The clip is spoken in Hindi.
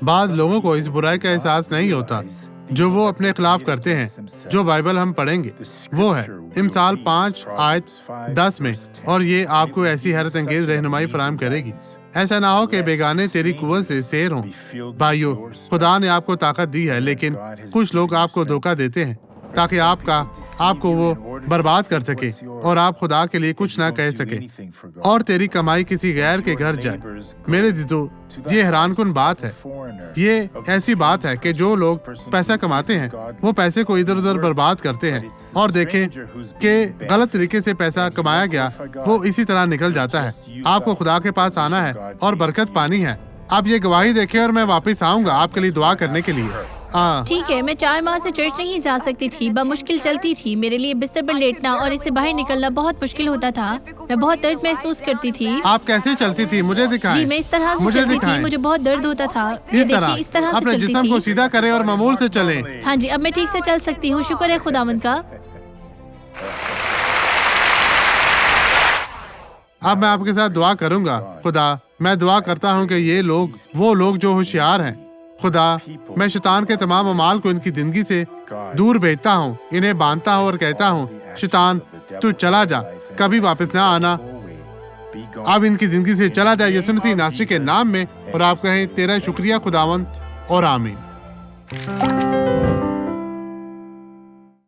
बाद लोगों को इस बुराई का एहसास नहीं होता जो वो अपने खिलाफ करते हैं। जो बाइबल हम पढ़ेंगे वो है इमसाल 5 आयत 10 में, और ये आपको ऐसी हैरत अंगेज रहनुमाई फराहम करेगी। ऐसा ना हो कि बेगाने तेरी कुव्वत से सैर हों। भाइयों, खुदा ने आपको ताकत दी है, लेकिन कुछ लोग आपको धोखा देते हैं ताकि आपको वो बर्बाद कर सके और आप खुदा के लिए कुछ ना कह सके और तेरी कमाई किसी गैर के घर जाए। मेरे जीजो, ये हैरानकुन बात है। ये ऐसी बात है कि जो लोग पैसा कमाते हैं वो पैसे को इधर उधर बर्बाद करते हैं और देखें कि गलत तरीके से पैसा कमाया गया वो इसी तरह निकल जाता है। आपको खुदा के पास आना है और बरकत पानी है। आप ये गवाही देखें और मैं वापस आऊंगा आपके लिए दुआ करने के लिए। ठीक है, मैं 4 माह से चर्च नहीं जा सकती थी। मुश्किल चलती थी। मेरे लिए बिस्तर पर लेटना और इससे बाहर निकलना बहुत मुश्किल होता था। मैं बहुत दर्द महसूस करती थी। आप कैसे चलती थी? मुझे दिखाएं। जी, मैं इस तरह से चलती थी। मुझे बहुत दर्द होता था। इस तरह से अपने चलती जिस्म थी। को सीधा करें और मामूल से चलें। हाँ जी, अब मैं ठीक से चल सकती हूँ। शुक्र है खुदावंद का। अब मैं आपके साथ दुआ करूंगा। खुदा, मैं दुआ करता हूँ कि वो लोग जो होशियार हैं, खुदा, मैं शैतान के तमाम अमाल को इनकी जिंदगी से दूर भेजता हूँ, इन्हें बांधता हूँ और कहता हूँ, शैतान तू चला जा, कभी वापस ना आना। अब इनकी जिंदगी से चला जा यीशु मसीह नासरी के नाम में। और आप कहें, तेरा शुक्रिया खुदावंद, और आमीन।